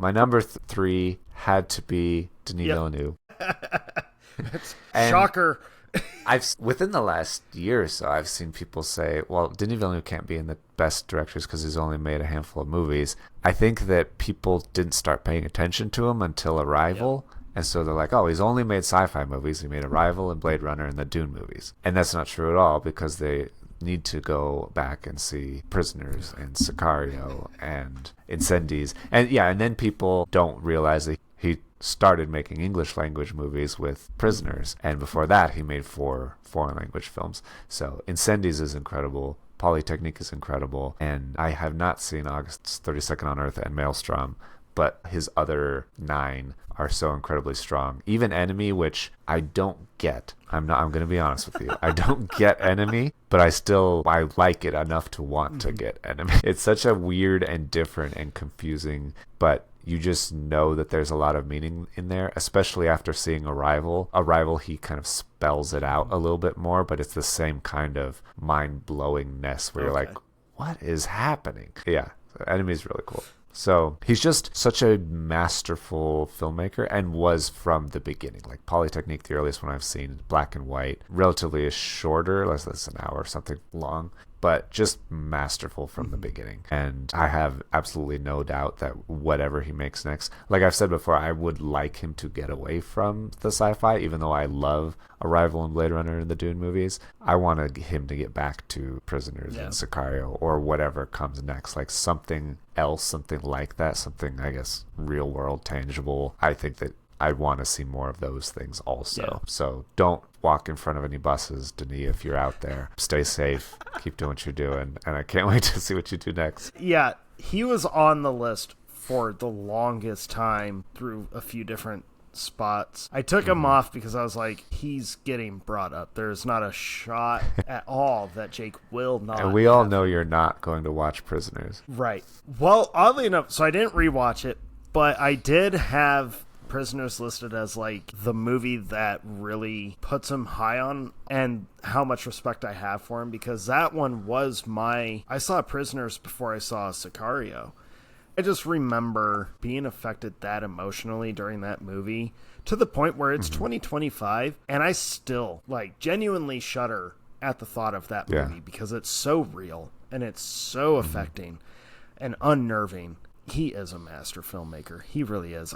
My number three had to be Denis Yep. Villeneuve. Shocker. Within the last year or so, I've seen people say, well, Denis Villeneuve can't be in the best directors because he's only made a handful of movies. I think that people didn't start paying attention to him until Arrival. Yep. And so they're like, oh, he's only made sci-fi movies. He made Arrival and Blade Runner and the Dune movies. And that's not true at all, because they need to go back and see Prisoners and Sicario and Incendies. And yeah, and then people don't realize that he started making English language movies with Prisoners, and before that he made 4 foreign language films. So Incendies is incredible, Polytechnique is incredible, and I have not seen August's 32nd on Earth and Maelstrom, but his other 9 are so incredibly strong. Even Enemy, which I don't get. I'm going to be honest with you. I don't get Enemy, but I like it enough to want to get Enemy. It's such a weird and different and confusing, but you just know that there's a lot of meaning in there, especially after seeing Arrival. Arrival, he kind of spells it out a little bit more, but it's the same kind of mind-blowingness where you're like, what is happening? Yeah, Enemy's really cool. So he's just such a masterful filmmaker, and was from the beginning. Like Polytechnique, the earliest one I've seen, black and white, relatively shorter, less than an hour or something long, but just masterful from the beginning. And I have absolutely no doubt that whatever he makes next, like I've said before, I would like him to get away from the sci-fi, even though I love Arrival and Blade Runner and the Dune movies. I want him to get back to Prisoners and Sicario or whatever comes next, like something else, something like that, something, I guess, real world, tangible. I think that I want to see more of those things also. Yeah. So don't walk in front of any buses, Denis, if you're out there. Stay safe. Keep doing what you're doing. And I can't wait to see what you do next. Yeah, he was on the list for the longest time through a few different spots. I took him off because I was like, he's getting brought up. There's not a shot at all that Jake will not. And we all know you're not going to watch Prisoners. Right. Well, oddly enough, so I didn't rewatch it, but I did have Prisoners listed as like the movie that really puts him high on, and how much respect I have for him, because that one was I saw Prisoners before I saw Sicario. I just remember being affected that emotionally during that movie, to the point where it's 2025 and I still like genuinely shudder at the thought of that movie, because it's so real and it's so affecting and unnerving. He is a master filmmaker. He really is.